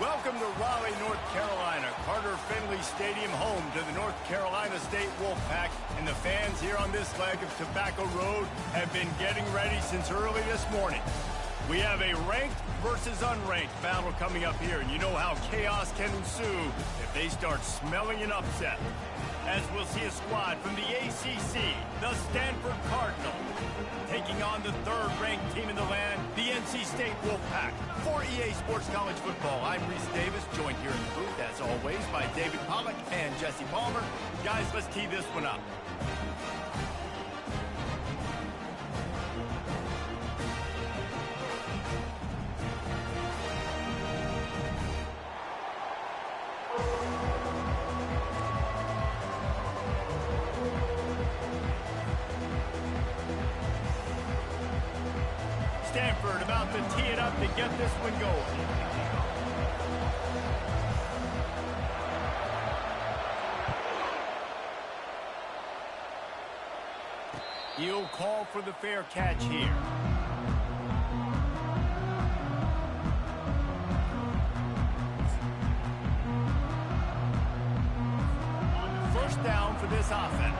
Welcome to Raleigh, North Carolina, Carter Finley Stadium, home to the North Carolina State Wolfpack, and the fans here on this leg of Tobacco Road have been getting ready since early this morning. We have a ranked versus unranked battle coming up here, and you know how chaos can ensue if they start smelling an upset. As we'll see a squad from the ACC, the Stanford Cardinal, taking on the third-ranked team in the land, the NC State Wolfpack. For EA Sports College Football, I'm Reese Davis, joined here in the booth, as always, by David Pollack and Jesse Palmer. Guys, let's tee this one up. Stanford about to tee it up to get this one going. He'll call for the fair catch here. First down for this offense.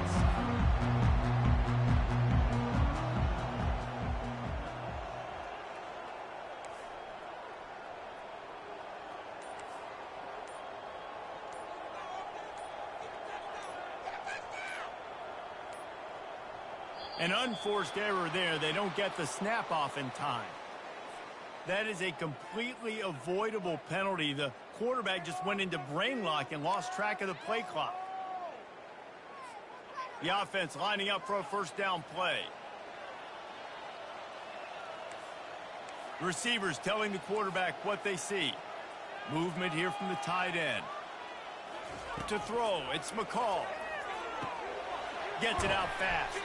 An unforced error there. They don't get the snap off in time. That is a completely avoidable penalty. The quarterback just went into brain lock and lost track of the play clock. The offense lining up for a first down play. Receivers telling the quarterback what they see. Movement here from the tight end. To throw, it's McCall. Gets it out fast.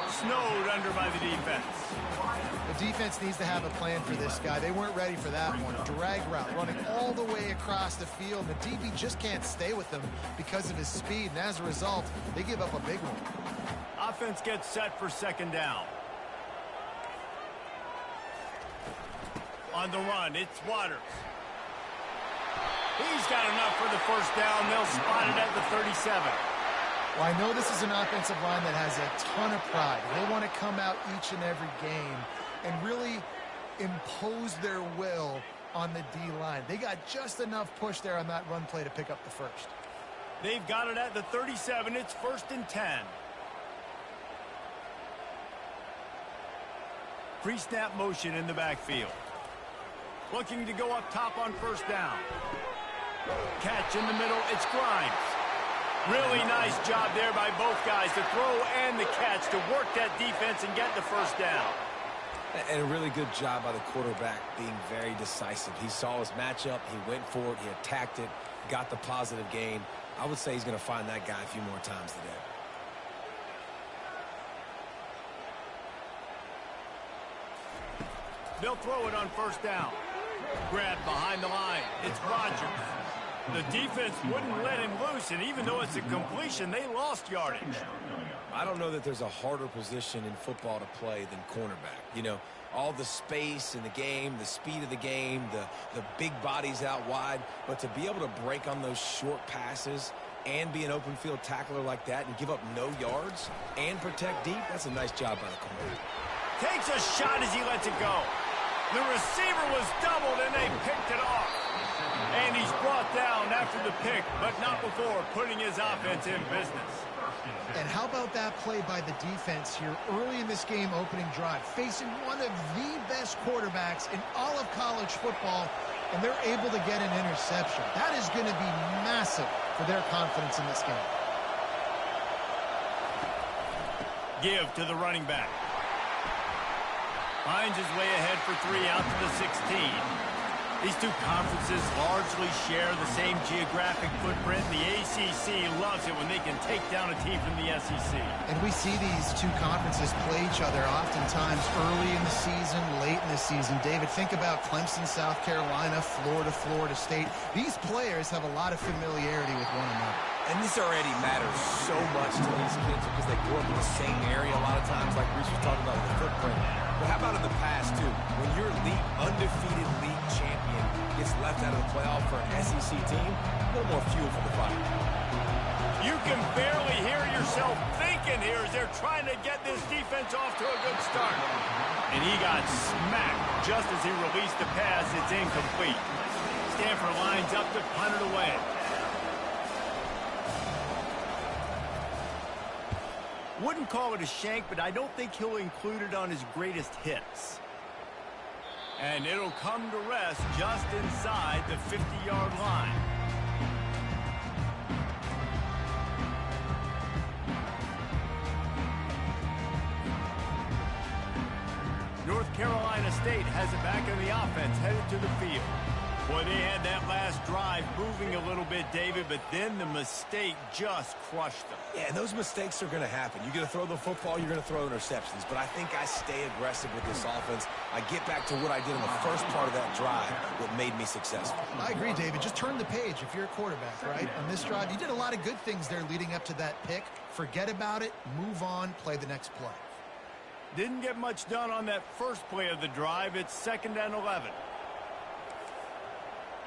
Snowed under by the defense. The defense needs to have a plan for this guy. They weren't ready for that one. Drag route, running all the way across the field. The DB just can't stay with them because of his speed, and as a result, they give up a big one. Offense gets set for second down. On the run, it's Waters. He's got enough for the first down. They'll spot it at the 37. Well, I know this is an offensive line that has a ton of pride. They want to come out each and every game and really impose their will on the D-line. They got just enough push there on that run play to pick up the first. They've got it at the 37. It's 1st and 10. Pre-snap motion in the backfield. Looking to go up top on first down. Catch in the middle. It's Grimes. Really nice job there by both guys, the throw and the catch, to work that defense and get the first down. And a really good job by the quarterback being very decisive. He saw his matchup, he went for it, he attacked it, got the positive gain. I would say he's going to find that guy a few more times today. They'll throw it on first down. Grab behind the line. It's Rodgers. The defense wouldn't let him loose, and even though it's a completion, they lost yardage. I don't know that there's a harder position in football to play than cornerback. You know, all the space in the game, the speed of the game, the big bodies out wide. But to be able to break on those short passes and be an open field tackler like that and give up no yards and protect deep, that's a nice job by the corner. Takes a shot as he lets it go. The receiver was doubled, and they picked it off. And he's brought down after the pick, but not before putting his offense in business. And how about that play by the defense here early in this game opening drive, facing one of the best quarterbacks in all of college football, and they're able to get an interception. That is going to be massive for their confidence in this game. Give to the running back. Finds his way ahead for 3 out to the 16. These two conferences largely share the same geographic footprint. The ACC loves it when they can take down a team from the SEC. And we see these two conferences play each other oftentimes early in the season, late in the season. David, think about Clemson, South Carolina, Florida, Florida State. These players have a lot of familiarity with one another. And this already matters so much to these kids because they grew up in the same area a lot of times, like Reese was talking about with the footprint. But how about in the past, too? When your undefeated league champion gets left out of the playoff for an SEC team, a little more fuel for the fire. You can barely hear yourself thinking here as they're trying to get this defense off to a good start. And he got smacked just as he released the pass. It's incomplete. Stanford lines up to punt it away. Wouldn't call it a shank, but I don't think he'll include it on his greatest hits. And it'll come to rest just inside the 50-yard line. North Carolina State has it back in the offense, headed to the field. Boy, they had that last drive moving a little bit, David, but then the mistake just crushed them. Yeah, and those mistakes are going to happen. You're going to throw the football, you're going to throw interceptions. But I think I stay aggressive with this offense. I get back to what I did in the first part of that drive, what made me successful. I agree, David. Just turn the page if you're a quarterback, right? On this drive, you did a lot of good things there leading up to that pick. Forget about it, move on, play the next play. Didn't get much done on that first play of the drive. It's 2nd and 11.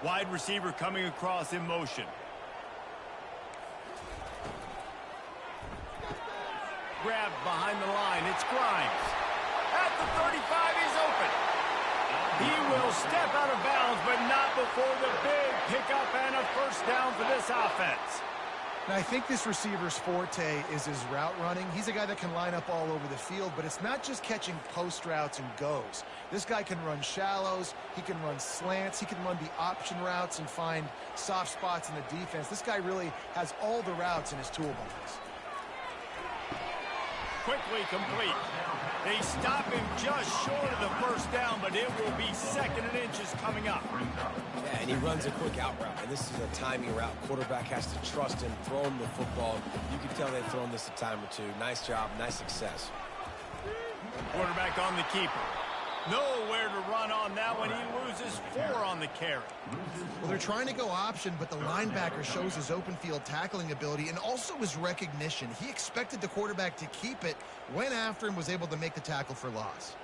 Wide receiver coming across in motion. Grabbed behind the line. It's Grimes. At the 35, he's open. He will step out of bounds, but not before the big pickup and a first down for this offense. Now, I think this receiver's forte is his route running. He's a guy that can line up all over the field, but it's not just catching post routes and goes. This guy can run shallows, he can run slants, he can run the option routes and find soft spots in the defense. This guy really has all the routes in his toolbox. Quickly complete. They stop him just short of the first down, but it will be 2nd and inches coming up. Yeah, and he runs a quick out route, and this is a timing route. Quarterback has to trust him, throw him the football. You can tell they've thrown this a time or two. Nice job, nice success. Quarterback on the keeper. Nowhere to run on that one. He loses 4 on the carry. Well, they're trying to go option, but the linebacker shows his open field tackling ability and also his recognition. He expected the quarterback to keep it, went after him, was able to make the tackle for loss.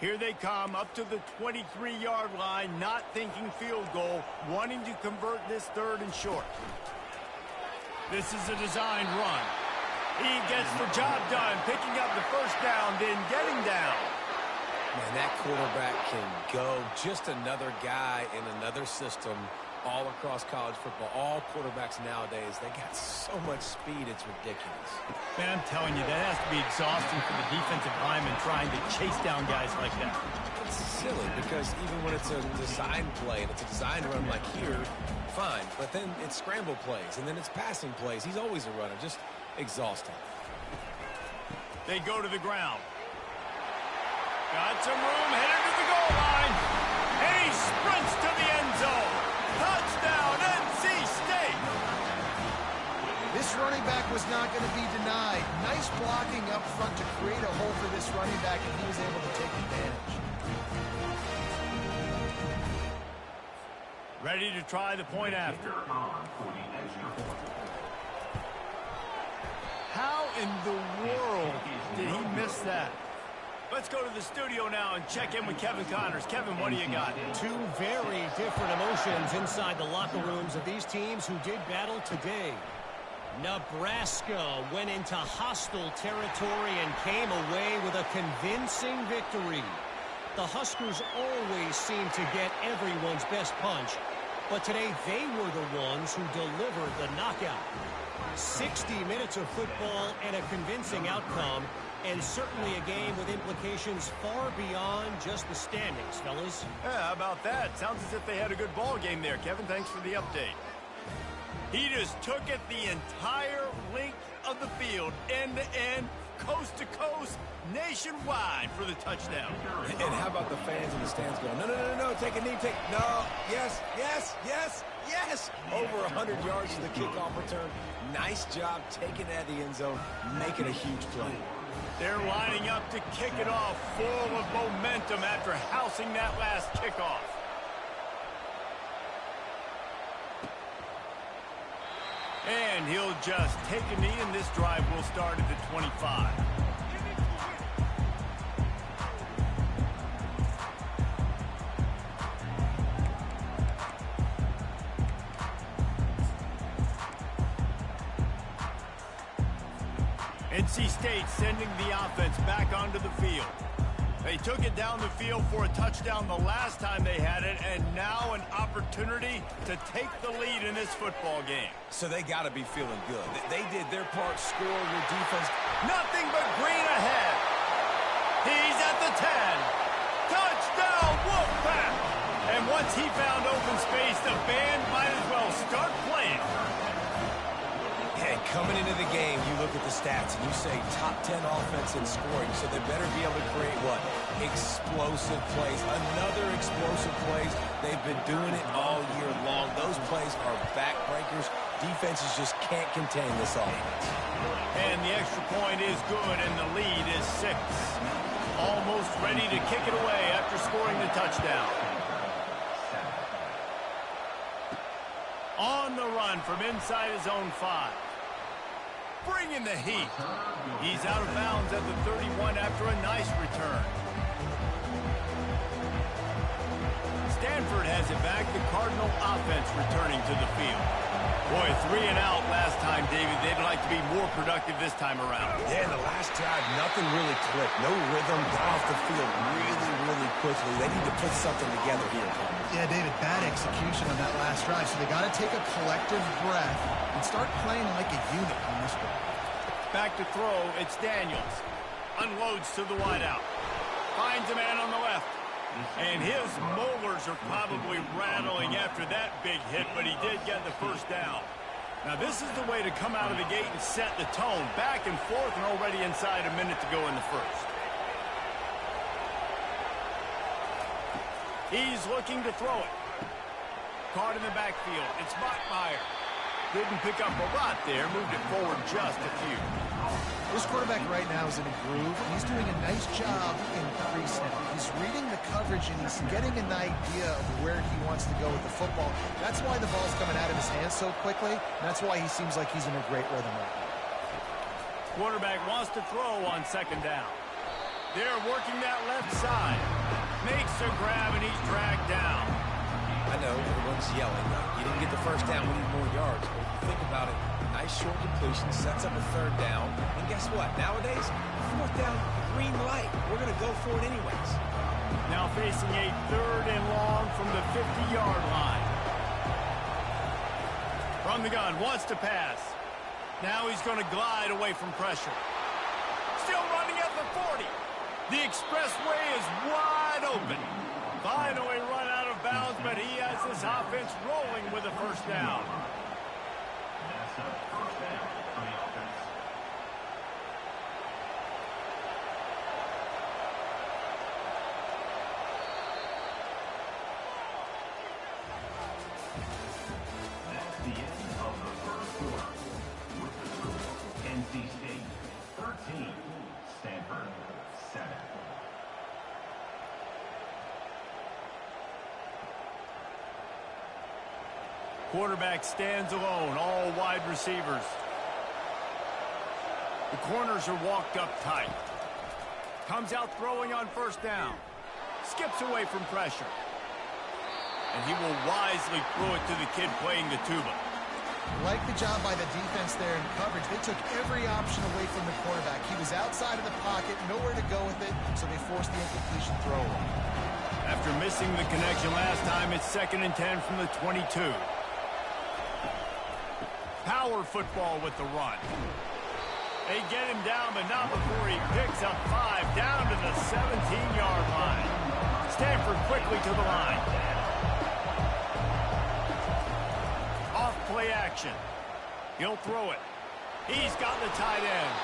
Here they come up to the 23-yard line, not thinking field goal, wanting to convert this 3rd and short. This is a designed run. He gets the job done, picking up the first down, then getting down. Man, that quarterback can go. Just another guy in another system all across college football. All quarterbacks nowadays, they got so much speed, it's ridiculous. Man, I'm telling you, that has to be exhausting for the defensive lineman trying to chase down guys like that. It's silly because even when it's a design play and it's a design run like here, fine. But then it's scramble plays and then it's passing plays. He's always a runner, just exhausting. They go to the ground. Got some room, headed to the goal line. And he sprints to the end zone. Touchdown, NC State. This running back was not going to be denied. Nice blocking up front to create a hole for this running back, and he was able to take advantage. Ready to try the point after. How in the world did he miss that? Let's go to the studio now and check in with Kevin Connors. Kevin, what do you got? Two very different emotions inside the locker rooms of these teams who did battle today. Nebraska went into hostile territory and came away with a convincing victory. The Huskers always seem to get everyone's best punch, but today they were the ones who delivered the knockout. 60 minutes of football and a convincing outcome, and certainly a game with implications far beyond just the standings, fellas. Yeah, how about that? Sounds as if they had a good ball game there. Kevin, thanks for the update. He just took it the entire length of the field, end to end, coast to coast, nationwide for the touchdown. And how about the fans in the stands going, no, no, no, no, take a knee, no, yes, yes, yes, yes. Over 100 yards to the kickoff return. Nice job taking it out of the end zone, making a huge play. They're lining up to kick it off, full of momentum after housing that last kickoff. And he'll just take a knee, and this drive will start at the 25. NC State sending the offense back onto the field. They took it down the field for a touchdown the last time they had it, and now an opportunity to take the lead in this football game. So they got to be feeling good. They did their part, score your defense. Nothing but green ahead. He's at the 10. Touchdown, Wolfpack! And once he found open space, the band might as well start playing. And coming into the game, you look at the stats and you say top 10 offense in scoring, so they better be able to create what? Explosive plays. Another explosive plays. They've been doing it all year long. Those plays are backbreakers. Defenses just can't contain this offense. And the extra point is good, and the lead is 6. Almost ready to kick it away after scoring the touchdown. On the run from inside his own 5. Bringing the heat. He's out of bounds at the 31 after a nice return. Stanford has it back. The Cardinal offense returning to the field. Boy, 3 and out last time, David. They'd like to be more productive this time around. Yeah, in the last drive, nothing really clicked. No rhythm. Got off the field really quickly. They need to put something together here. Yeah, David, bad execution on that last drive, so they got to take a collective breath and start playing like a unit on this one. Back to throw, it's Daniels. Unloads to the wideout. Finds a man on the left. And his molars are probably rattling after that big hit, but he did get the first down. Now, this is the way to come out of the gate and set the tone. Back and forth and already inside a minute to go in the first. He's looking to throw it. Caught in the backfield. It's Bachmeier. Didn't pick up a lot there. Moved it forward just a few. This quarterback right now is in a groove. He's doing a nice job in pre-snap. He's reading the coverage, and he's getting an idea of where he wants to go with the football. That's why the ball's coming out of his hands so quickly. And that's why he seems like he's in a great rhythm right now. Quarterback wants to throw on second down. They're working that left side. Makes a grab, and he's dragged down. I know everyone's yelling. You didn't get the first down. We need more yards. But if you think about it, nice short completion, sets up a third down. And guess what? Nowadays, fourth down, green light. We're going to go for it anyways. Now facing a 3rd and long from the 50-yard line. From the gun, wants to pass. Now he's going to glide away from pressure. Still running at the 40. The expressway is wide open. Finally run out of bounds, but he has this offense rolling with a first down. That's a first down for the offense. That's the end of the first quarter. With the score, NC State 13, Stanford 7. Quarterback stands alone, all wide receivers. The corners are walked up tight. Comes out throwing on first down. Skips away from pressure. And he will wisely throw it to the kid playing the tuba. Like the job by the defense there in coverage. They took every option away from the quarterback. He was outside of the pocket, nowhere to go with it, so they forced the incompletion throw away. After missing the connection last time, it's 2nd and 10 from the 22. Power football with the run. They get him down, but not before he picks up 5 down to the 17-yard line. Stanford quickly to the line. Off play action. He'll throw it. He's got the tight end.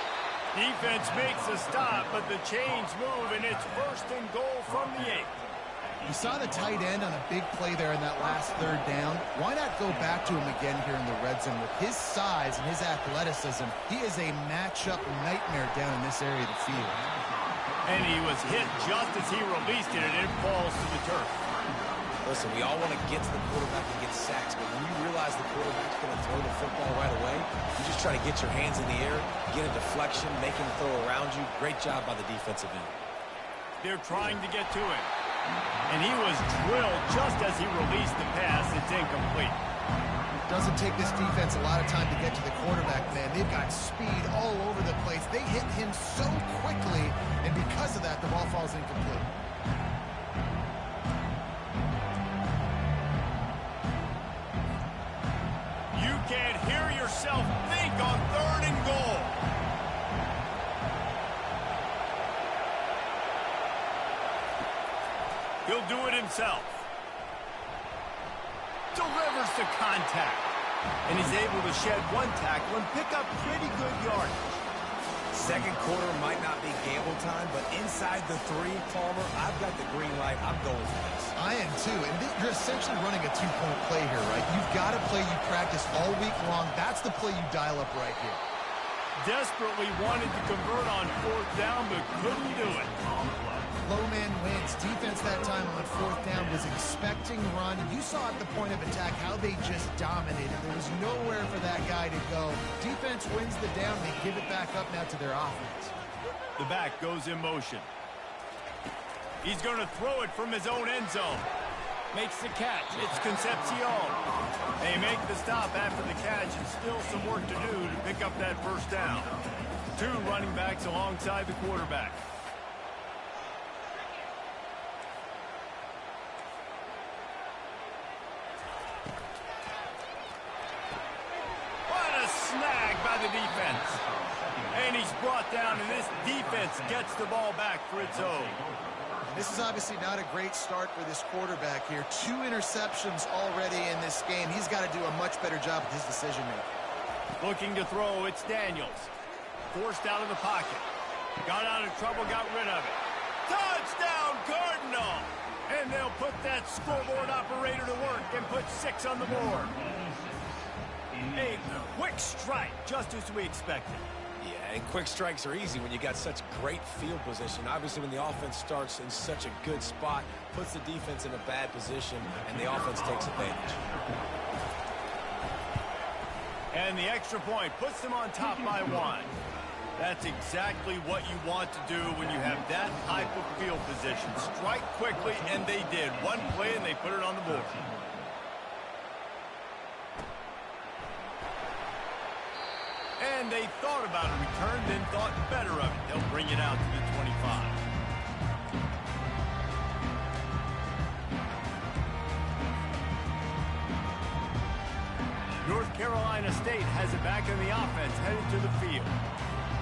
Defense makes a stop, but the chains move, and it's 1st and goal from the 8. You saw the tight end on a big play there in that last third down. Why not go back to him again here in the red zone? With his size and his athleticism, he is a matchup nightmare down in this area of the field. And he was hit just as he released it, and it falls to the turf. Listen, we all want to get to the quarterback and get sacks, but when you realize the quarterback's going to throw the football right away, you just try to get your hands in the air, get a deflection, make him throw around you. Great job by the defensive end. They're trying to get to him. And he was drilled just as he released the pass. It's incomplete. Doesn't take this defense a lot of time to get to the quarterback, man. They've got speed all over the place. They hit him so quickly, and because of that, the ball falls incomplete. You can't hear yourself think on 3rd and goal. He'll do it himself. Delivers the contact. And he's able to shed one tackle and pick up pretty good yardage. Second quarter might not be gamble time, but inside the 3, Palmer, I've got the green light. I'm going for this. I am too, and you're essentially running a 2-point play here, right? You've got a play you practice all week long. That's the play you dial up right here. Desperately wanted to convert on 4th down, but couldn't do it. Low man wins. Defense that time on 4th down was expecting run. You saw at the point of attack how they just dominated. There was nowhere for that guy to go. Defense wins the down. They give it back up now to their offense. The back goes in motion. He's going to throw it from his own end zone. Makes the catch. It's Concepcion. They make the stop after the catch, and still some work to do to pick up that 1st down. 2 running backs alongside the quarterback. What a snag by the defense. And he's brought down, and this defense gets the ball back for its own. This is obviously not a great start for this quarterback here. 2 interceptions already in this game. He's got to do a much better job with his decision-making. Looking to throw, it's Daniels. Forced out of the pocket. Got out of trouble, got rid of it. Touchdown, Cardinal! And they'll put that scoreboard operator to work and put 6 on the board. A quick strike, just as we expected. Yeah, and quick strikes are easy when you got such great field position. Obviously, when the offense starts in such a good spot, puts the defense in a bad position, and the offense takes advantage. And the extra point puts them on top by 1. That's exactly what you want to do when you have that type of field position. Strike quickly, and they did. One play, and they put it on the board. And they thought about a return, then thought better of it. They'll bring it out to the 25. North Carolina State has it back in the offense, headed to the field.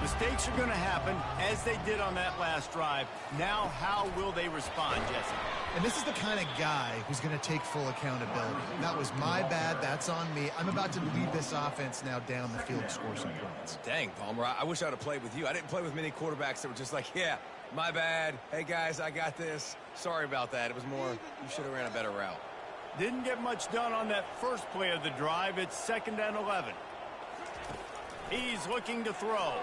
Mistakes are going to happen, as they did on that last drive. Now, how will they respond, Jesse? And this is the kind of guy who's going to take full accountability. That was my bad. That's on me. I'm about to lead this offense now down the field to score some points. Dang, Palmer, I wish I would have played with you. I didn't play with many quarterbacks that were just like, yeah, my bad. Hey, guys, I got this. Sorry about that. It was more, you should have ran a better route. Didn't get much done on that first play of the drive. It's 2nd and 11. He's looking to throw.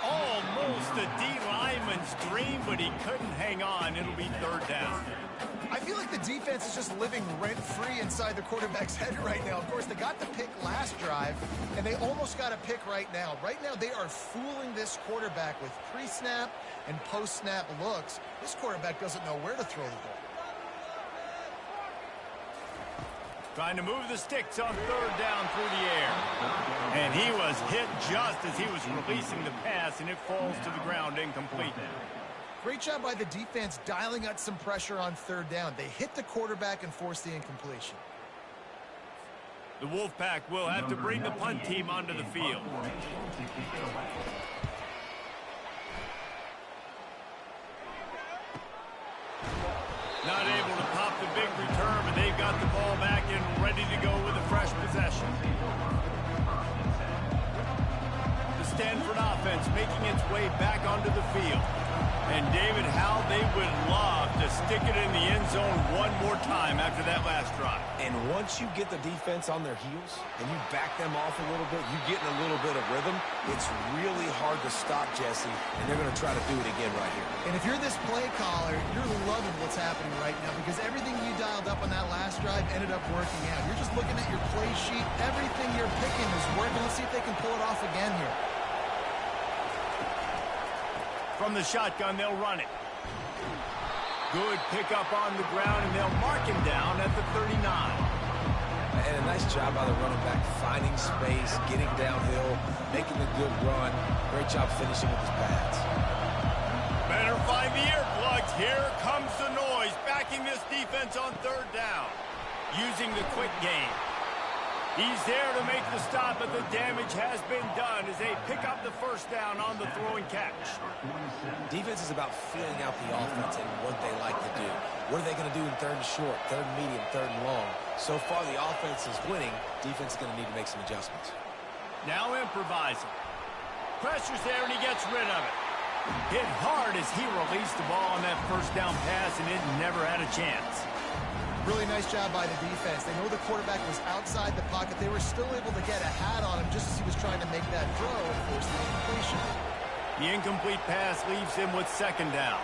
Almost a D lineman's dream, but he couldn't hang on. It'll be 3rd down. I feel like the defense is just living rent-free inside the quarterback's head right now. Of course, they got the pick last drive, and they almost got a pick right now. Right now, they are fooling this quarterback with pre-snap and post-snap looks. This quarterback doesn't know where to throw the ball. Trying to move the sticks on 3rd down through the air. And he was hit just as he was releasing the pass, and it falls to the ground incomplete. Great job by the defense dialing up some pressure on 3rd down. They hit the quarterback and forced the incompletion. The Wolfpack will have to bring the punt team onto the field. Not able to pop the big return, but they've got the ball back and ready to go with a fresh possession. The Stanford offense making its way back onto the field. And David, how they would love to stick it in the end zone one more time after that last drive. And once you get the defense on their heels and you back them off a little bit, you get in a little bit of rhythm, it's really hard to stop, Jesse, and they're going to try to do it again right here. And if you're this play caller, you're loving what's happening right now because everything you dialed up on that last drive ended up working out. You're just looking at your play sheet. Everything you're picking is working. Let's see if they can pull it off again here. From the shotgun, they'll run it. Good pickup on the ground, and they'll mark him down at the 39. And a nice job by the running back, finding space, getting downhill, making a good run. Great job finishing with his pads. Better find the earplugs. Here comes the noise, backing this defense on third down. Using the quick game. He's there to make the stop, but the damage has been done as they pick up the first down on the throwing catch. Defense is about feeling out the offense and what they like to do. What are they going to do in third and short, third and medium, third and long? So far, the offense is winning. Defense is going to need to make some adjustments. Now improvising. Pressure's there, and he gets rid of it. Hit hard as he released the ball on that first down pass, and it never had a chance. Really nice job by the defense. They know the quarterback was outside the pocket. They were still able to get a hat on him just as he was trying to make that throw and force the incompletion. The incomplete pass leaves him with second down.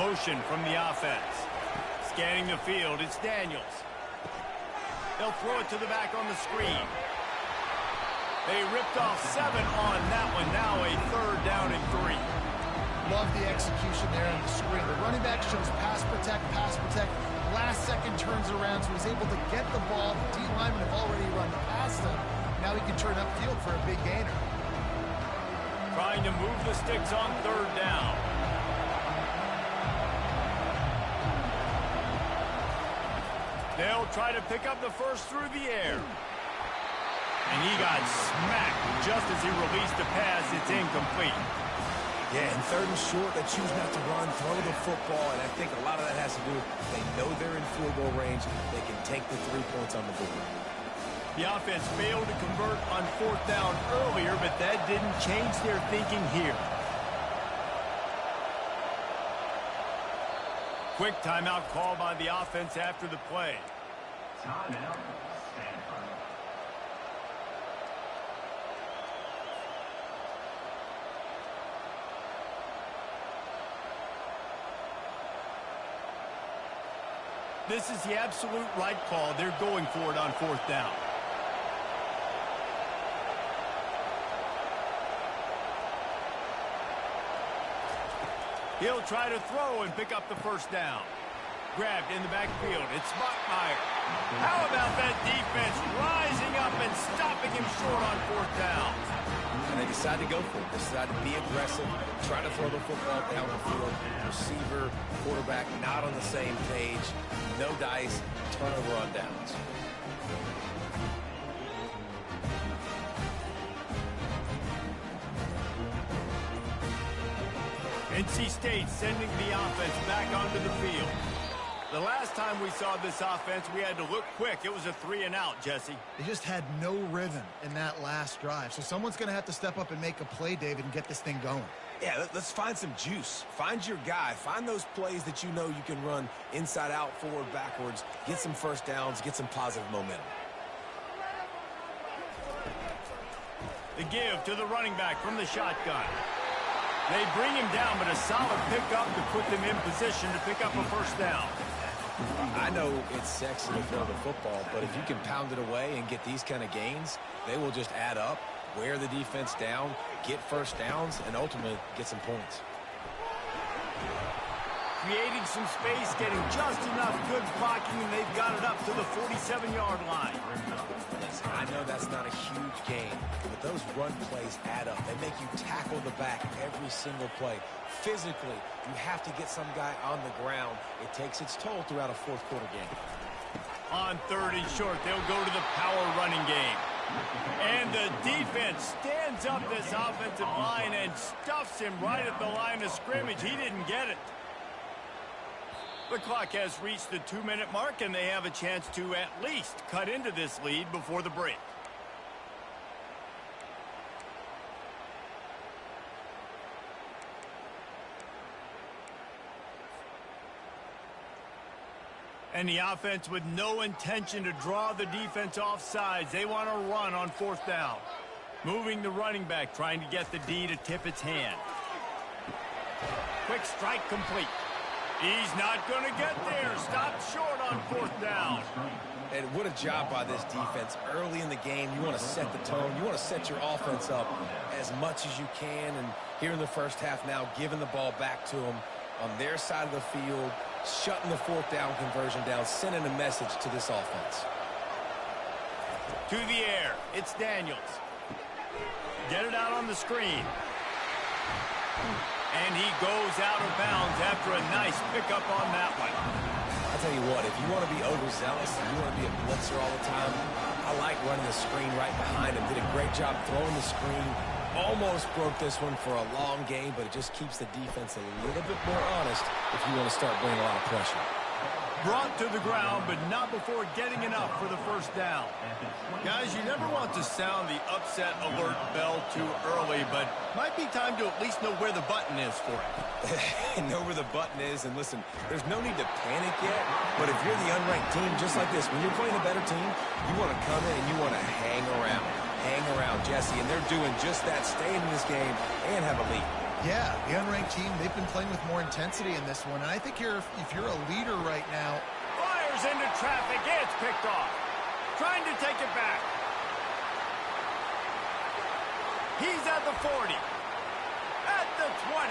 Motion from the offense. Scanning the field, it's Daniels. They'll throw it to the back on the screen. They ripped off 7 on that one. Now a third down and 3. Love the execution there on the screen. The running back shows pass protect, pass protect. Last second turns around, so he's able to get the ball. The D linemen have already run past him. Now he can turn upfield for a big gainer. Trying to move the sticks on third down. They'll try to pick up the first through the air. And he got smacked just as he released the pass. It's incomplete. Yeah, in third and short, they choose not to run, throw the football, and I think a lot of that has to do with they know they're in field goal range. They can take the 3 points on the board. The offense failed to convert on fourth down earlier, but that didn't change their thinking here. Quick timeout call by the offense after the play. Timeout, Stanford. This is the absolute right call. They're going for it on fourth down. He'll try to throw and pick up the first down. Grabbed in the backfield. It's Bachmeier. How about that defense rising up and stopping him short on fourth down? And they decide to go for it. They decide to be aggressive, try to throw the football down the field. Receiver, quarterback, not on the same page. No dice, turnover on downs. NC State sending the offense back onto the field. The last time we saw this offense, we had to look quick. It was a 3-and-out, Jesse. They just had no rhythm in that last drive. So someone's going to have to step up and make a play, David, and get this thing going. Yeah, let's find some juice. Find your guy. Find those plays that you know you can run inside out, forward, backwards. Get some first downs. Get some positive momentum. The give to the running back from the shotgun. They bring him down, but a solid pickup to put them in position to pick up a first down. I know it's sexy to throw the football, but if you can pound it away and get these kind of gains, they will just add up, wear the defense down, get first downs, and ultimately get some points. Creating some space, getting just enough good blocking, and they've got it up to the 47-yard line. Listen, I know that's not a huge gain, but those run plays add up. They make you tackle the back every single play. Physically, you have to get some guy on the ground. It takes its toll throughout a fourth-quarter game. On third and short, they'll go to the power running game. And the defense stands up this offensive line and stuffs him right at the line of scrimmage. He didn't get it. The clock has reached the 2-minute mark, and they have a chance to at least cut into this lead before the break. And the offense with no intention to draw the defense off sides. They want to run on 4th down. Moving the running back, trying to get the D to tip its hand. Quick strike complete. He's not going to get there. Stopped short on 4th down. And what a job by this defense. Early in the game, you want to set the tone. You want to set your offense up as much as you can. And here in the first half now, giving the ball back to them on their side of the field, shutting the 4th down conversion down, sending a message to this offense. To the air, it's Daniels. Get it out on the screen. And he goes out of bounds after a nice pickup on that one. I'll tell you what, if you want to be overzealous and you want to be a blitzer all the time, I like running the screen right behind him. Did a great job throwing the screen. Almost broke this one for a long game, but it just keeps the defense a little bit more honest if you want to start bringing a lot of pressure. Brought to the ground, but not before getting enough for the 1st down. Guys, you never want to sound the upset alert bell too early, but might be time to at least know where the button is for it. Know where the button is, and listen, there's no need to panic yet, but if you're the unranked team, just like this, when you're playing a better team, you want to come in and you want to hang around. Hang around, Jesse, and they're doing just that, staying in this game and have a lead. Yeah, the unranked team, they've been playing with more intensity in this one. And I think if you're a leader right now. Fires into traffic. It's picked off. Trying to take it back. He's at the 40. At the 20.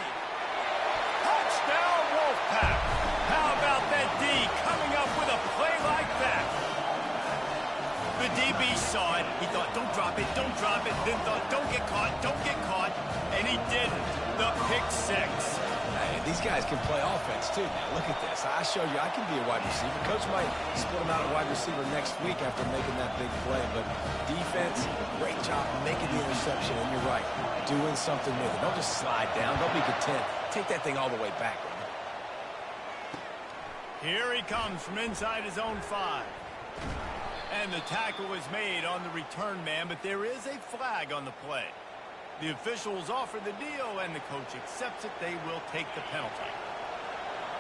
Touchdown, Wolfpack. How about that D coming up with a play like that? The DB saw it. He thought, don't drop it, don't drop it. Then thought, don't get caught, don't get caught. And he didn't. The pick 6. Hey, these guys can play offense, too. Now, look at this. I showed you I can be a wide receiver. Coach might split him out at wide receiver next week after making that big play. But defense, great job making the interception. And you're right, doing something with it. Don't just slide down. Don't be content. Take that thing all the way back. Here he comes from inside his own 5. And the tackle is made on the return man, but there is a flag on the play. The officials offer the deal, and the coach accepts it. They will take the penalty.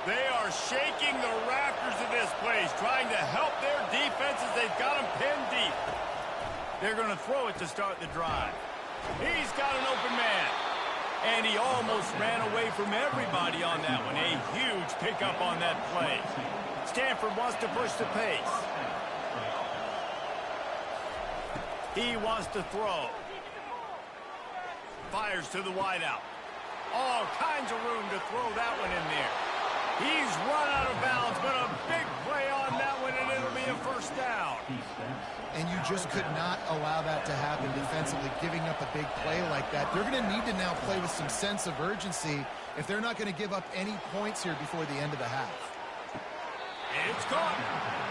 They are shaking the rafters of this place, trying to help their defenses. They've got them pinned deep. They're going to throw it to start the drive. He's got an open man. And he almost ran away from everybody on that one. A huge pickup on that play. Stanford wants to push the pace. He wants to throw. Fires to the wideout. All kinds of room to throw that one in there. He's run out of bounds, but a big play on that one, and it'll be a 1st down. And you just could not allow that to happen defensively, giving up a big play like that. They're going to need to now play with some sense of urgency if they're not going to give up any points here before the end of the half. It's caught.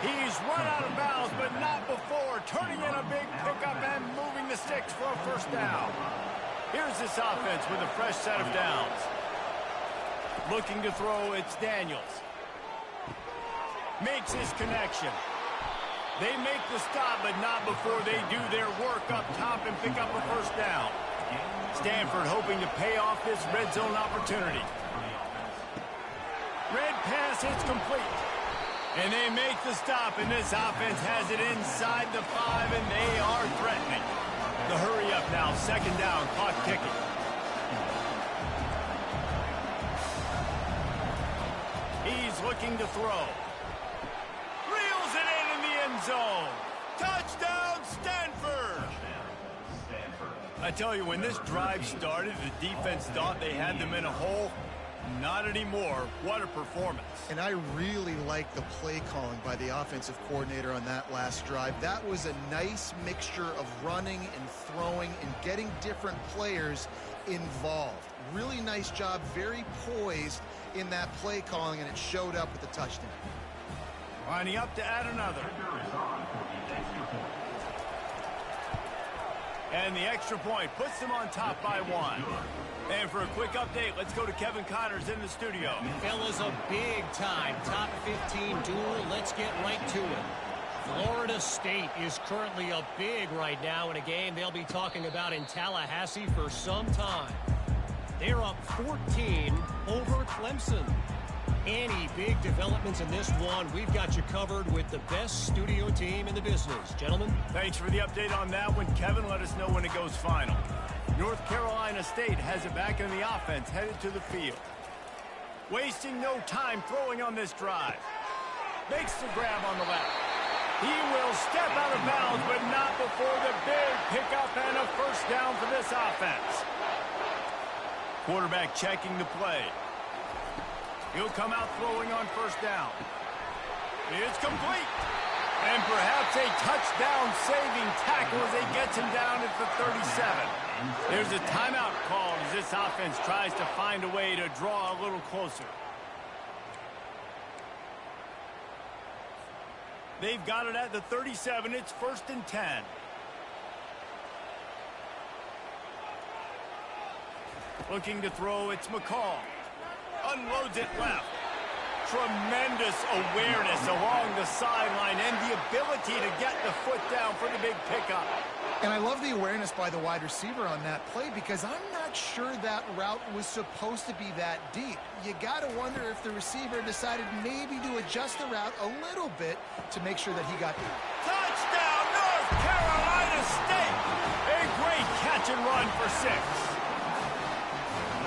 He's run out of bounds, but not before. Turning in a big pickup and moving the sticks for a 1st down. Here's this offense with a fresh set of downs. Looking to throw, it's Daniels. Makes his connection. They make the stop, but not before they do their work up top and pick up a 1st down. Stanford hoping to pay off this red zone opportunity. Red pass hits complete. And they make the stop, and this offense has it inside the 5, and they are threatening. The hurry up now, 2nd down, clock ticking. He's looking to throw. Reels it in the end zone. Touchdown, Stanford! I tell you, when this drive started, the defense thought they had them in a hole. Not anymore. What a performance. And I really like the play calling by the offensive coordinator on that last drive. That was a nice mixture of running and throwing and getting different players involved. Really nice job, very poised in that play calling, and it showed up with the touchdown. Lining up to add another. And the extra point puts them on top by 1. And for a quick update, let's go to Kevin Connors in the studio. Fellas, a big-time top 15 duel. Let's get right to it. Florida State is currently up big right now in a game they'll be talking about in Tallahassee for some time. They're up 14 over Clemson. Any big developments in this one, we've got you covered with the best studio team in the business. Gentlemen? Thanks for the update on that one, Kevin. Let us know when it goes final. North Carolina State has it back in the offense, headed to the field. Wasting no time throwing on this drive. Makes the grab on the left. He will step out of bounds, but not before the big pickup and a first down for this offense. Quarterback checking the play. He'll come out throwing on first down. It's complete. And perhaps a touchdown-saving tackle as he gets him down at the 37. There's a timeout called as this offense tries to find a way to draw a little closer. They've got it at the 37. It's 1st and 10. Looking to throw, it's McCall. Unloads it left. Tremendous awareness along the sideline and the ability to get the foot down for the big pickup. And I love the awareness by the wide receiver on that play because I'm not sure that route was supposed to be that deep. You got to wonder if the receiver decided maybe to adjust the route a little bit to make sure that he got there. Touchdown, North Carolina State! A great catch and run for 6.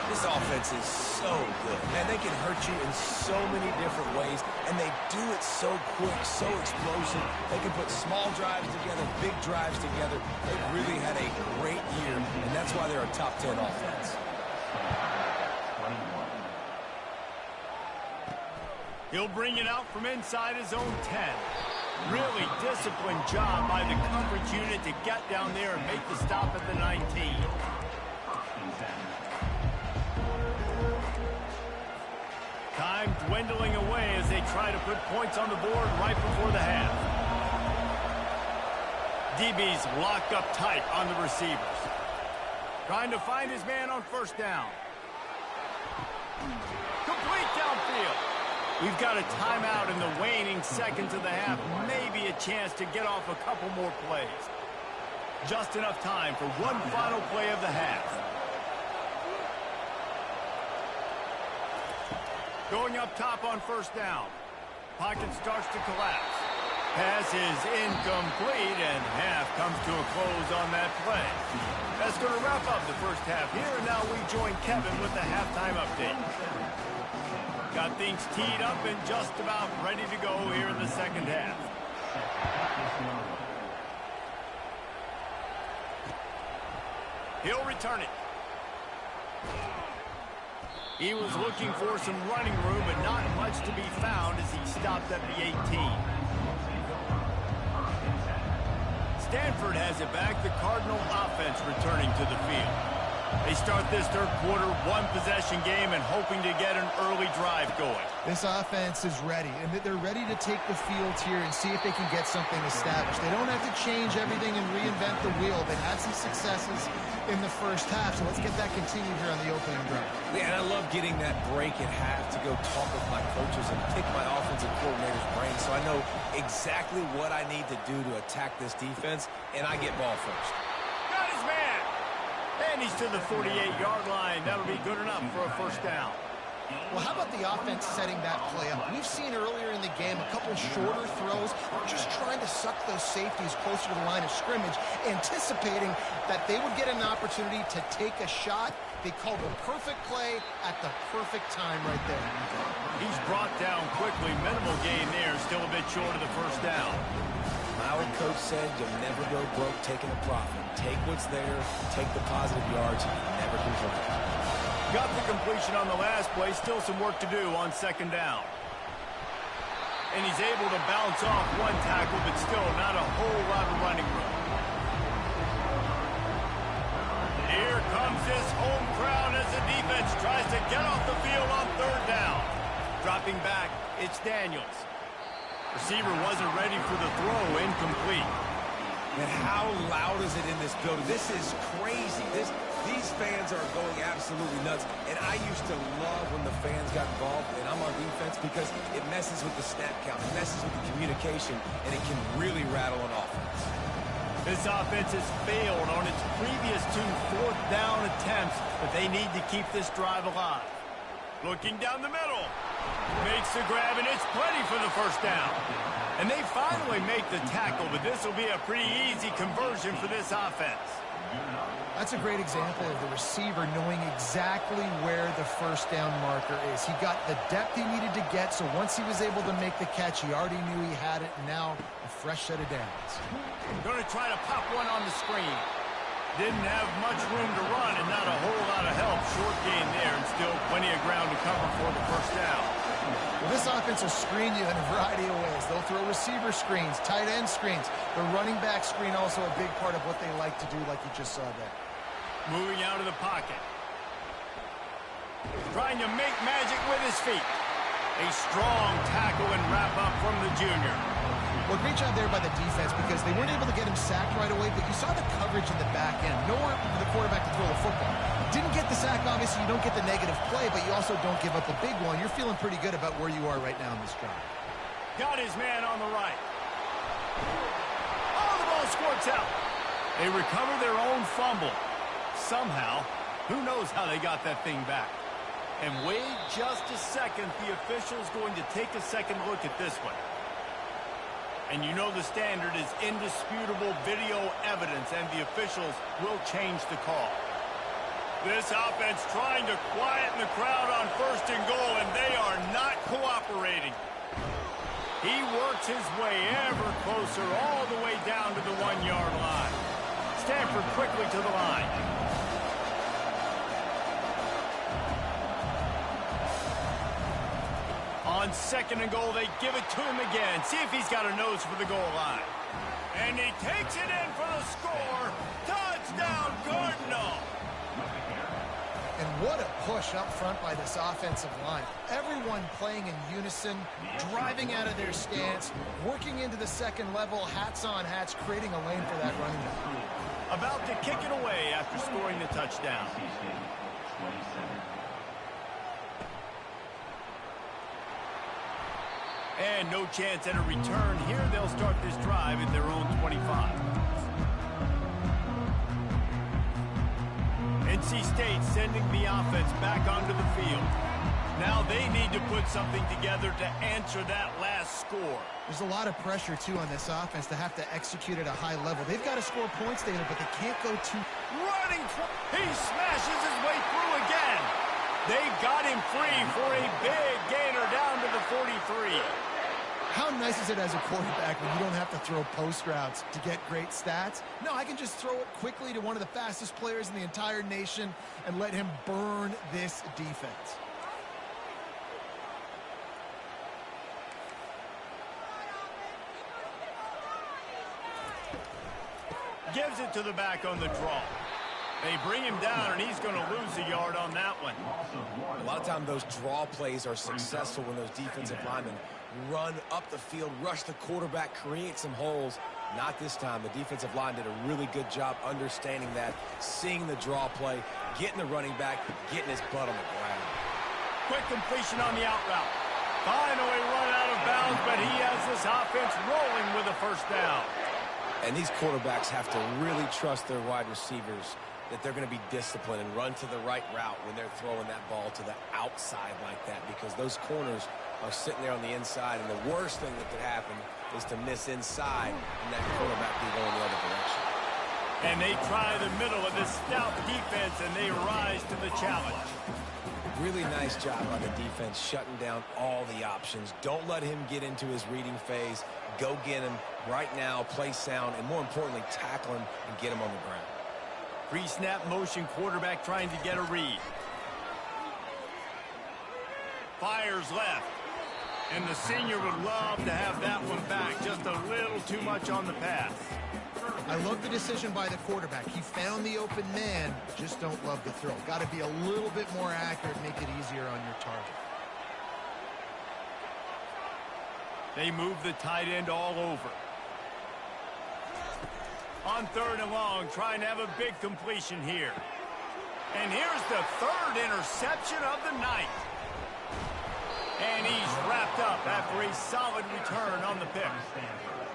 This offense is so good. Man, they can hurt you in so many different ways, and they do it so quick, so explosive. They can put small drives together, big drives together. They really had a great year, and that's why they're a top 10 offense. He'll bring it out from inside his own 10. Really disciplined job by the coverage unit to get down there and make the stop at the 19. Time dwindling away as they try to put points on the board right before the half. DB's locked up tight on the receivers. Trying to find his man on first down. Complete downfield. We've got a timeout in the waning seconds of the half. Maybe a chance to get off a couple more plays. Just enough time for one final play of the half. Going up top on first down. Pocket starts to collapse. Pass is incomplete, and half comes to a close on that play. That's going to wrap up the first half here, and now we join Kevin with the halftime update. Got things teed up and just about ready to go here in the second half. He'll return it. He was looking for some running room, but not much to be found as he stopped at the 18. Stanford has it back. The Cardinal offense returning to the field. They start this third quarter, one-possession game, and hoping to get an early drive going. This offense is ready, and they're ready to take the field here and see if they can get something established. They don't have to change everything and reinvent the wheel. They've had some successes in the first half, so let's get that continued here on the opening drive. Yeah, and I love getting that break at half to go talk with my coaches and pick my offensive coordinator's brain so I know exactly what I need to do to attack this defense, and I get ball first. Got his man! And he's to the 48-yard line. That'll be good enough for a first down. Well, how about the offense setting that play up? We've seen earlier in the game a couple shorter throws. They're just trying to suck those safeties closer to the line of scrimmage, anticipating that they would get an opportunity to take a shot. They called a perfect play at the perfect time right there. He's brought down quickly. Minimal gain there. Still a bit short of the first down. My old coach said you'll never go broke taking a profit. Take what's there, take the positive yards, and never complain. Got the completion on the last play. Still some work to do on second down. And he's able to bounce off one tackle, but still not a whole lot of running room. Here comes this home crowd as the defense tries to get off the field on third down. Dropping back, it's Daniels. Receiver wasn't ready for the throw, incomplete. And how loud is it in this building? This is crazy. These fans are going absolutely nuts. And I used to love when the fans got involved, and I'm on defense, because it messes with the snap count, it messes with the communication, and it can really rattle an offense. This offense has failed on its previous 2 fourth-down attempts, but they need to keep this drive alive. Looking down the middle. Makes the grab, and it's plenty for the first down. And they finally make the tackle, but this will be a pretty easy conversion for this offense. That's a great example of the receiver knowing exactly where the first down marker is. He got the depth he needed to get, so once he was able to make the catch, he already knew he had it, and now a fresh set of downs. Going to try to pop one on the screen. Didn't have much room to run and not a whole lot of help. Short gain there and still plenty of ground to cover for the first down. Well, this offense will screen you in a variety of ways. They'll throw receiver screens, tight end screens. The running back screen also a big part of what they like to do, like you just saw there. Moving out of the pocket. Trying to make magic with his feet. A strong tackle and wrap up from the junior. Well, great job there by the defense because they weren't able to get him sacked right away, but you saw the coverage in the back end. Nowhere for the quarterback to throw the football. Didn't get the sack, obviously. You don't get the negative play, but you also don't give up a big one. You're feeling pretty good about where you are right now in this drive. Got his man on the right. Oh, the ball squirts out. They recover their own fumble. Somehow, who knows how they got that thing back. And wait just a second. The official's going to take a second look at this one. And you know the standard is indisputable video evidence, and the officials will change the call. This offense trying to quieten the crowd on first and goal, and they are not cooperating. He works his way ever closer all the way down to the 1-yard line. Stanford quickly to the line. On second and goal, they give it to him again. See if he's got a nose for the goal line. And he takes it in for the score. Touchdown, Cardinal. And what a push up front by this offensive line. Everyone playing in unison, driving out of their stance, working into the second level, hats on hats, creating a lane for that running back. About to kick it away after scoring the touchdown. And no chance at a return here. They'll start this drive at their own 25. NC State sending the offense back onto the field. Now they need to put something together to answer that last score. There's a lot of pressure, too, on this offense to have to execute at a high level. They've got to score points, Dana, but they can't go too... Running, he smashes his way through again. They got him free for a big gainer down to the 43. How nice is it as a quarterback when you don't have to throw post routes to get great stats? No, I can just throw it quickly to one of the fastest players in the entire nation and let him burn this defense. Gives it to the back on the draw. They bring him down, and he's going to lose a yard on that one. A lot of times those draw plays are successful when those defensive linemen run up the field, rush the quarterback, create some holes. Not this time. The defensive line did a really good job understanding that, seeing the draw play, getting the running back, getting his butt on the ground. Quick completion on the out route. Finally run out of bounds, but he has this offense rolling with a first down. And these quarterbacks have to really trust their wide receivers that they're going to be disciplined and run to the right route when they're throwing that ball to the outside like that, because those corners are sitting there on the inside, and the worst thing that could happen is to miss inside and that quarterback be going the other direction. And they try the middle of this stout defense, and they rise to the challenge. Really nice job on the defense, shutting down all the options. Don't let him get into his reading phase. Go get him right now, play sound, and more importantly, tackle him and get him on the ground. Pre-snap motion, quarterback trying to get a read. Fires left. And the senior would love to have that one back. Just a little too much on the pass. I love the decision by the quarterback. He found the open man, just don't love the throw. Got to be a little bit more accurate, make it easier on your target. They move the tight end all over. On third and long, trying to have a big completion here. And here's the third interception of the night. And he's wrapped up after a solid return on the pick.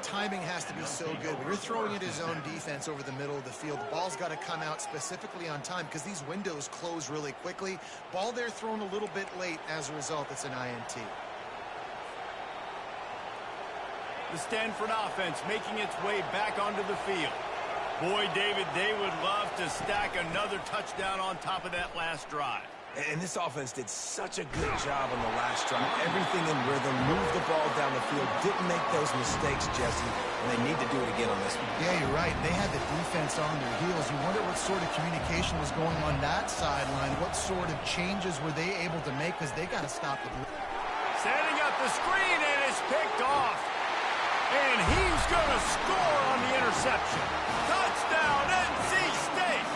Timing has to be so good. When you're throwing at his own defense over the middle of the field, the ball's got to come out specifically on time because these windows close really quickly. Ball there thrown a little bit late. As a result, it's an INT. The Stanford offense making its way back onto the field. Boy, David, they would love to stack another touchdown on top of that last drive. And this offense did such a good job on the last drive. Everything in rhythm, moved the ball down the field, didn't make those mistakes, Jesse, and they need to do it again on this one. Yeah, you're right. They had the defense on their heels. You wonder what sort of communication was going on that sideline. What sort of changes were they able to make, because they got to stop the blitz. Setting up the screen, and it's picked off. And he's going to score on the interception. Touchdown, NC State!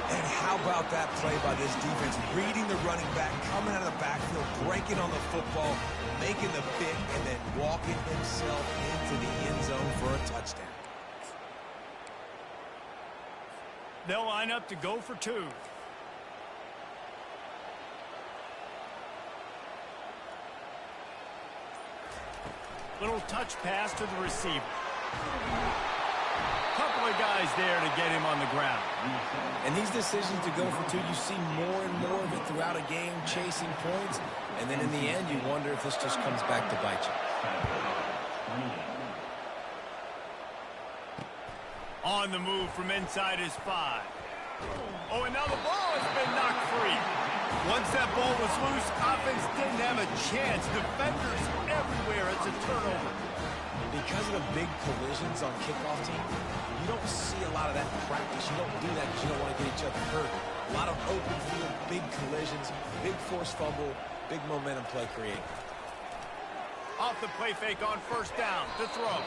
And how about that play by this defense? Reading the running back, coming out of the backfield, breaking on the football, making the fit, and then walking himself into the end zone for a touchdown. They'll line up to go for two. Little touch pass to the receiver. Couple of guys there to get him on the ground. And these decisions to go for two, you see more and more of it throughout a game, chasing points. And then in the end, you wonder if this just comes back to bite you. On the move from inside his 5. Oh, and now the ball has been knocked free. Once that ball was loose, offense didn't have a chance. Defenders everywhere. It's a turnover. Because of the big collisions on kickoff team, you don't see a lot of that in practice. You don't do that because you don't want to get each other hurt. A lot of open field, big collisions, big forced fumble, big momentum play created. Off the play fake on first down to throw.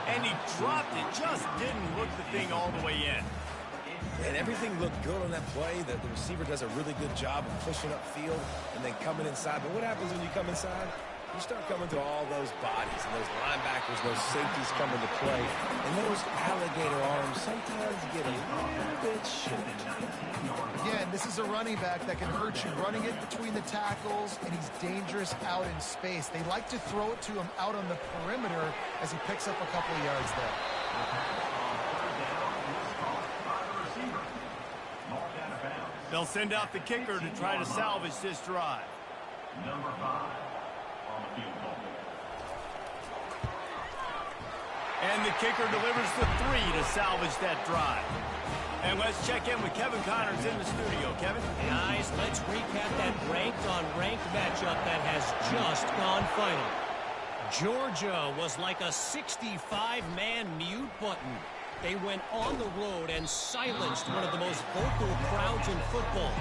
And he dropped it. Just didn't look the thing all the way in. And everything looked good on that play. The receiver does a really good job of pushing upfield and then coming inside. But what happens when you come inside? You start coming to all those bodies and those linebackers, those safeties come into play. And those alligator arms sometimes get a little bit short. Again, this is a running back that can hurt you running it between the tackles, and he's dangerous out in space. They like to throw it to him out on the perimeter as he picks up a couple of yards there. They'll send out the kicker to try to salvage this drive. Number 5 on the field goal. And the kicker delivers the 3 to salvage that drive. And let's check in with Kevin Connors in the studio. Kevin? Guys, let's recap that ranked-on-ranked matchup that has just gone final. Georgia was like a 65-man mute button. They went on the road and silenced one of the most vocal crowds in football.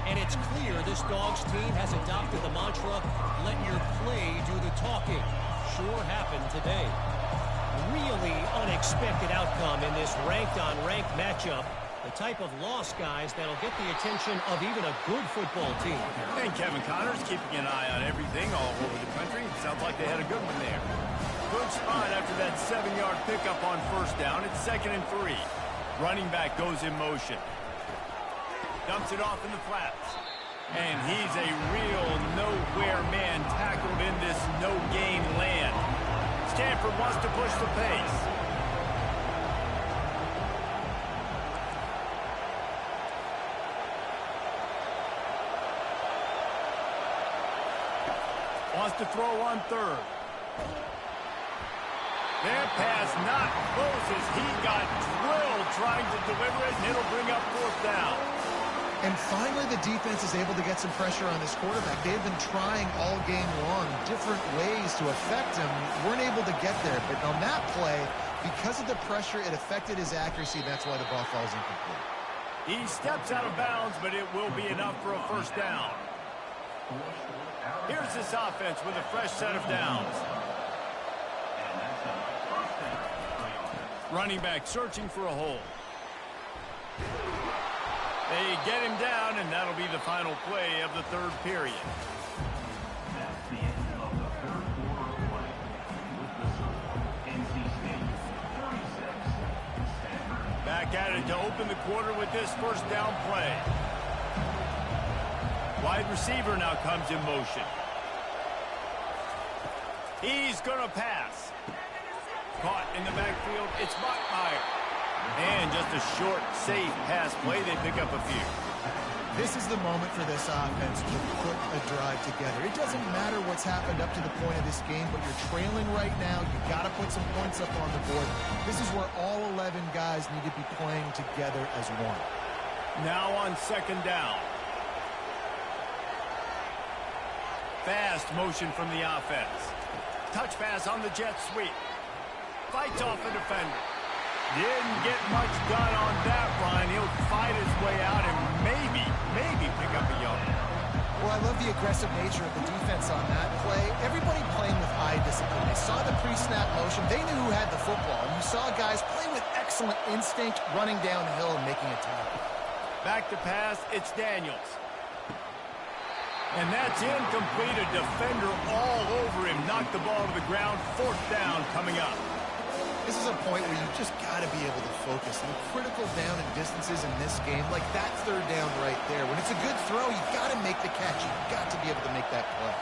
And it's clear this Dogs team has adopted the mantra, let your play do the talking. Sure happened today. Really unexpected outcome in this ranked-on-ranked matchup. The type of loss, guys, that'll get the attention of even a good football team. And Kevin Connors keeping an eye on everything all over the country. It sounds like they had a good one there. Good spot after that 7-yard pickup on first down. It's 2nd and 3. Running back goes in motion. Dumps it off in the flats. And he's a real nowhere man tackled in this no-gain land. Stanford wants to push the pace. Wants to throw on 3rd. That pass not close as he got drilled trying to deliver it, and it'll bring up 4th down. And finally, the defense is able to get some pressure on this quarterback. They've been trying all game long different ways to affect him. Weren't able to get there. But on that play, because of the pressure, it affected his accuracy. That's why the ball falls incomplete. He steps out of bounds, but it will be enough for a 1st down. Here's this offense with a fresh set of downs. Running back searching for a hole. They get him down, and that'll be the final play of the 3rd period. That's the end of the 3rd quarter of play. With the score, NC State 36, Stanford. Back at it to open the quarter with this 1st down play. Wide receiver now comes in motion. He's going to pass. Caught in the backfield, it's Bachmeier. And just a short, safe pass play, they pick up a few. This is the moment for this offense to put a drive together. It doesn't matter what's happened up to the point of this game, but you're trailing right now. You've got to put some points up on the board. This is where all 11 guys need to be playing together as one. Now on second down. Fast motion from the offense. Touch pass on the jet sweep. Fights off the defender. Didn't get much done on that run. He'll fight his way out and maybe pick up a yard. Well, I love the aggressive nature of the defense on that play. Everybody playing with eye discipline. They saw the pre-snap motion. They knew who had the football. And you saw guys play with excellent instinct, running down the hill and making a tackle. Back to pass, it's Daniels. And that's incomplete. A defender all over him. Knocked the ball to the ground. Fourth down coming up. This is a point where you just got to be able to focus. And critical down and distances in this game, like that third down right there. When it's a good throw, you got to make the catch. You've got to be able to make that play.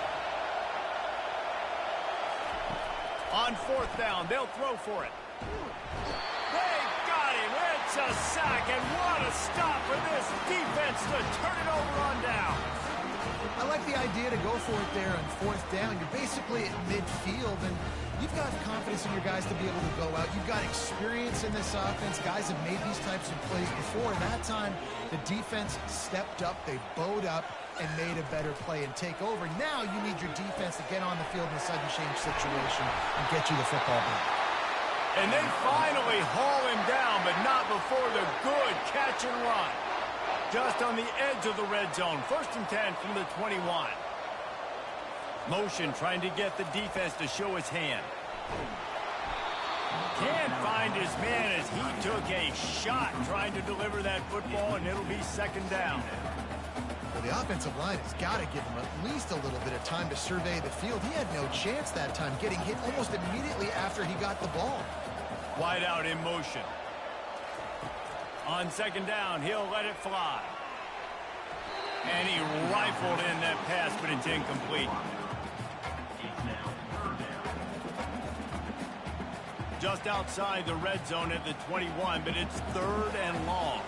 On fourth down, they'll throw for it. They got him. It's a sack, and what a stop for this defense to turn it over on down. I like the idea to go for it there on fourth down. You're basically at midfield, and you've got confidence in your guys to be able to go out. You've got experience in this offense. Guys have made these types of plays before, and that time the defense stepped up. They bowed up and made a better play and take over. Now you need your defense to get on the field in a sudden change situation and get you the football back. And they finally haul him down, but not before the good catch and run. Just on the edge of the red zone. First and 10 from the 21. Motion trying to get the defense to show his hand. Can't find his man as he took a shot trying to deliver that football, and it'll be second down. Well, the offensive line has got to give him at least a little bit of time to survey the field. He had no chance that time, getting hit almost immediately after he got the ball. Wide out in motion. On second down, he'll let it fly. And he rifled in that pass, but it's incomplete. Just outside the red zone at the 21, but it's third and long.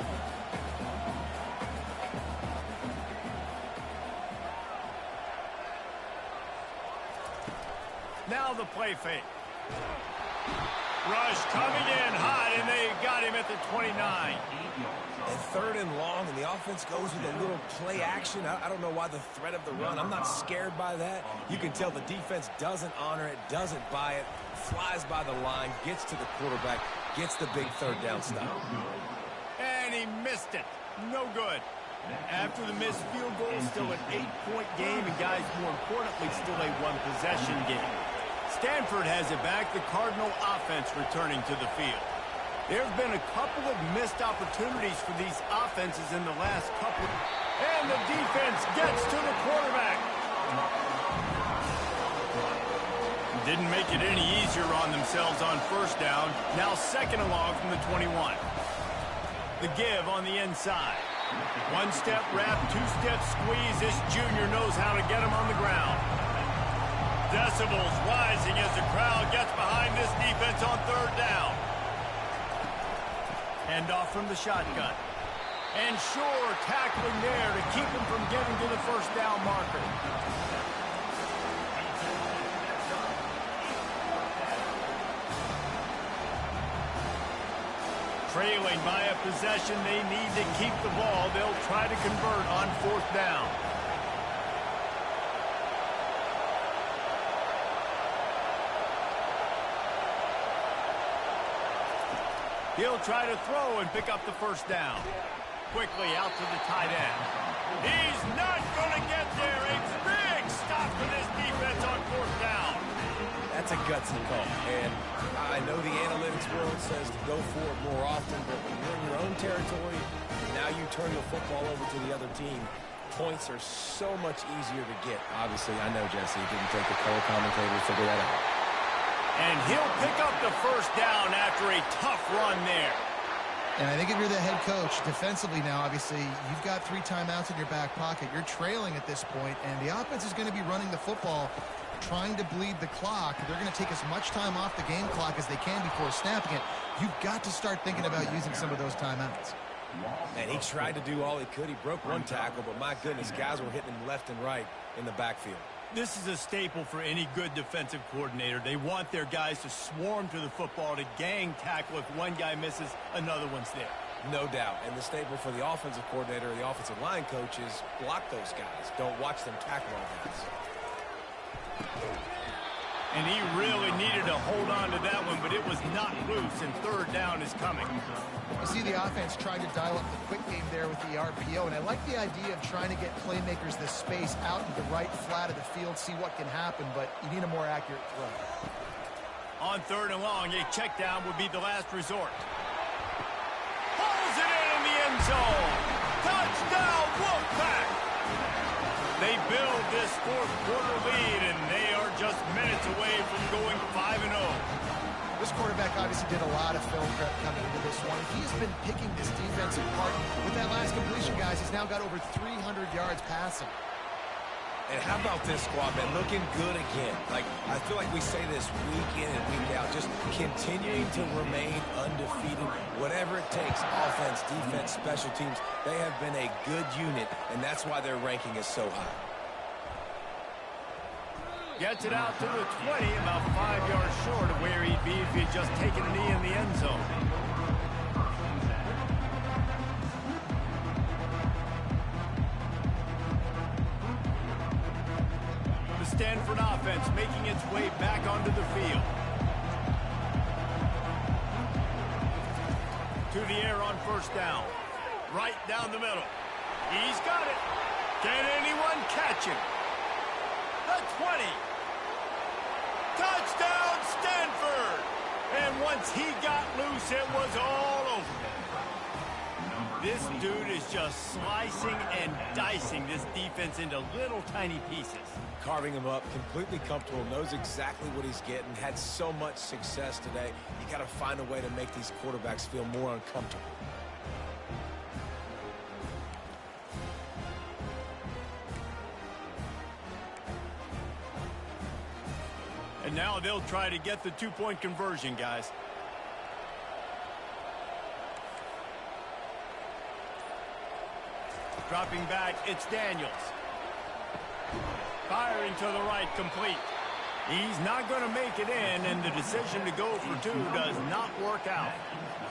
Now the play fake. Rush coming in hot, and they got him at the 29. And third and long, and the offense goes with a little play action. I don't know why the threat of the run. I'm not scared by that. You can tell the defense doesn't honor it, doesn't buy it, flies by the line, gets to the quarterback, gets the big third down stop. And he missed it. No good. After the missed field goal, still an 8-point game, and guys, more importantly, still a one-possession game. Stanford has it back. The Cardinal offense returning to the field. There have been a couple of missed opportunities for these offenses in the last couple. And the defense gets to the quarterback. Didn't make it any easier on themselves on first down. Now second and long from the 21. The give on the inside. One-step wrap, two-step squeeze. This junior knows how to get him on the ground. Decibels rising as the crowd gets behind this defense on third down. Hand off from the shotgun. And Shore tackling there to keep him from getting to the first down marker. Trailing by a possession, they need to keep the ball. They'll try to convert on fourth down. He'll try to throw and pick up the first down. Quickly out to the tight end. He's not going to get there. A big stop for this defense on fourth down. That's a gutsy call. And I know the analytics world says to go for it more often, but when you're in your own territory, now you turn the football over to the other team. Points are so much easier to get. Obviously, I know, Jesse, it didn't take a color commentator to figure that out. And he'll pick up the first down after a tough run there. And I think if you're the head coach, defensively now, obviously, you've got 3 timeouts in your back pocket. You're trailing at this point, and the offense is going to be running the football, trying to bleed the clock. They're going to take as much time off the game clock as they can before snapping it. You've got to start thinking about using some of those timeouts. And he tried to do all he could. He broke one tackle, but my goodness, guys were hitting him left and right in the backfield. This is a staple for any good defensive coordinator. They want their guys to swarm to the football, to gang tackle. If one guy misses, another one's there. No doubt. And the staple for the offensive coordinator or the offensive line coach is block those guys. Don't watch them tackle our guys. And he really needed to hold on to that one, but it was not loose, and third down is coming. You see the offense trying to dial up the quick game there with the RPO, and I like the idea of trying to get playmakers this space out to the right flat of the field, see what can happen, but you need a more accurate throw. On third and long, a check down would be the last resort. Pulls it in the end zone. Touchdown, Wolfpack! They build this fourth quarter lead, and they are just minutes away from going 5-0. This quarterback obviously did a lot of film prep coming into this one. He's been picking this defense apart. With that last completion, guys, he's now got over 300 yards passing. And how about this squad, man? Looking good again. Like, I feel like we say this week in and week out, just continuing to remain undefeated. Whatever it takes, offense, defense, special teams, they have been a good unit, and that's why their ranking is so high. Gets it out to the 20, about 5 yards short of where he'd be if he had just taken a knee in the end zone. The Stanford offense making its way back onto the field. To the air on first down. Right down the middle. He's got it. Can anyone catch him? The 20. Touchdown, Stanford! And once he got loose, it was all over. This dude is just slicing and dicing this defense into little tiny pieces. Carving him up, completely comfortable, knows exactly what he's getting, had so much success today. You got to find a way to make these quarterbacks feel more uncomfortable. And now they'll try to get the two-point conversion, guys. Dropping back, it's Daniels. Firing to the right, complete. He's not going to make it in, and the decision to go for two does not work out.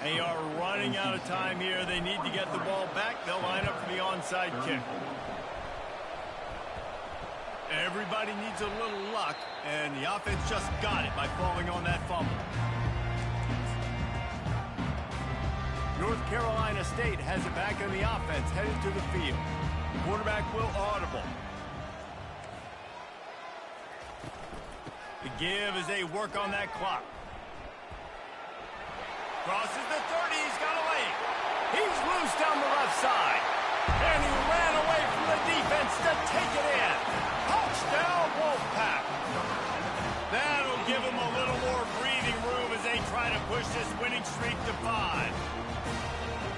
They are running out of time here. They need to get the ball back. They'll line up for the onside kick. Everybody needs a little luck, and the offense just got it by falling on that fumble. North Carolina State has it back in the offense, headed to the field. Quarterback will audible. The give as they work on that clock. Crosses the 30, he's got a lane. He's loose down the left side. And he ran away from the defense to take it in. Touchdown, Wolfpack. That'll give him a little more breathing room as they try to push this winning streak to 5.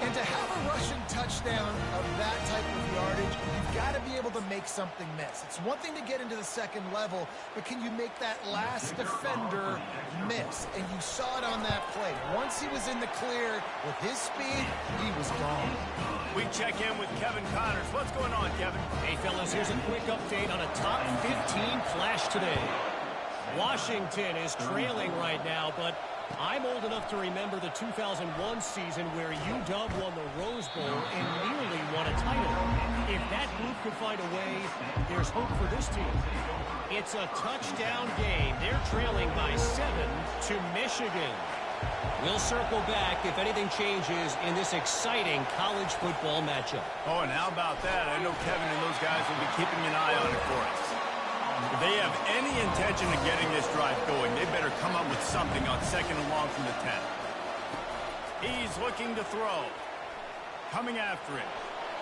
And to have a rushing touchdown of that type of yardage, you've got to be able to make something miss. It's one thing to get into the second level, but can you make that last defender miss? And you saw it on that play. Once he was in the clear with his speed, he was gone. We check in with Kevin Connors. What's going on, Kevin? Hey, fellas, here's a quick update on a top 15 flash today. Washington is trailing right now, but I'm old enough to remember the 2001 season where UW won the Rose Bowl and nearly won a title. If that group could find a way, there's hope for this team. It's a touchdown game. They're trailing by 7 to Michigan. We'll circle back if anything changes in this exciting college football matchup. Oh, and how about that? I know Kevin and those guys will be keeping an eye on it for us. If they have any intention of getting this drive going, they better come up with something on second and long from the 10. He's looking to throw. Coming after it.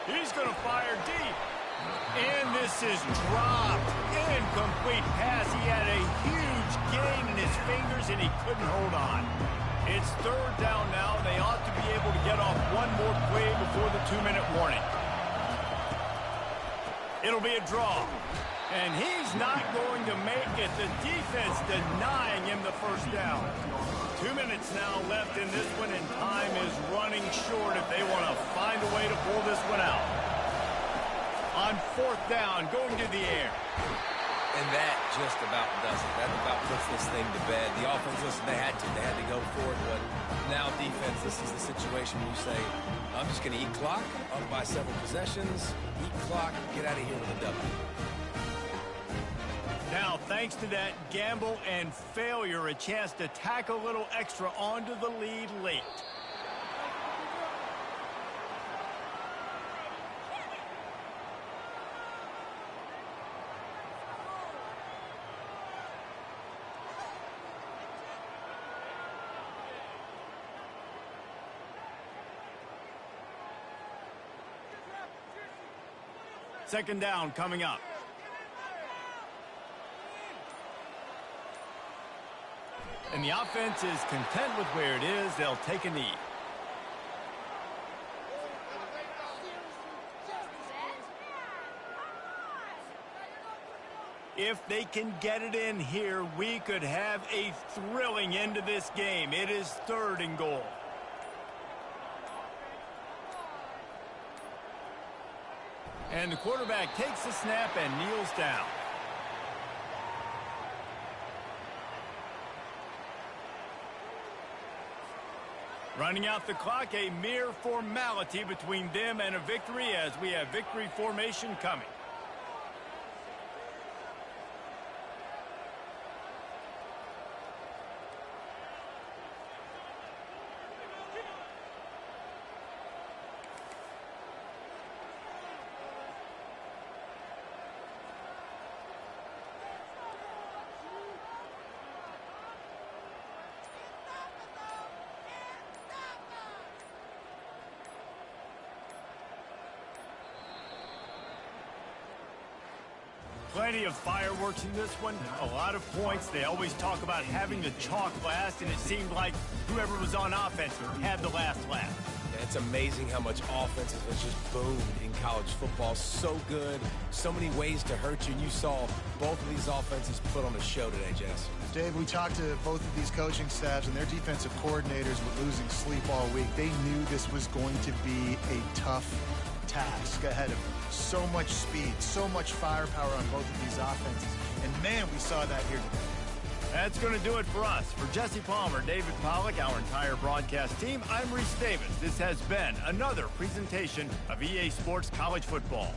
He's going to fire deep. And this is dropped. Incomplete pass. He had a huge gain in his fingers, and he couldn't hold on. It's third down now. They ought to be able to get off one more play before the 2-minute warning. It'll be a draw. And he's not going to make it. The defense denying him the first down. 2 minutes now left in this one, and time is running short if they want to find a way to pull this one out. On 4th down, going to the air. And that just about does it. That about puts this thing to bed. The offense, listen, they had to go for it, but now defense, this is the situation where you say, I'm just going to eat clock, up by several possessions, eat clock, get out of here with a W. Now, thanks to that gamble and failure, a chance to tack a little extra onto the lead late. Second down coming up. And the offense is content with where it is. They'll take a knee. If they can get it in here, we could have a thrilling end to this game. It is 3rd and goal. And the quarterback takes the snap and kneels down. Running out the clock, a mere formality between them and a victory as we have victory formation coming. Plenty of fireworks in this one, a lot of points. They always talk about having the chalk last, and it seemed like whoever was on offense had the last laugh. Yeah, it's amazing how much offense has just boomed in college football. So good, so many ways to hurt you, and you saw both of these offenses put on a show today, Jess. Dave, we talked to both of these coaching staffs, and their defensive coordinators were losing sleep all week. They knew this was going to be a tough task ahead of them. So much speed, so much firepower on both of these offenses. And, man, we saw that here today. That's going to do it for us. For Jesse Palmer, David Pollack, our entire broadcast team, I'm Reese Davis. This has been another presentation of EA Sports College Football.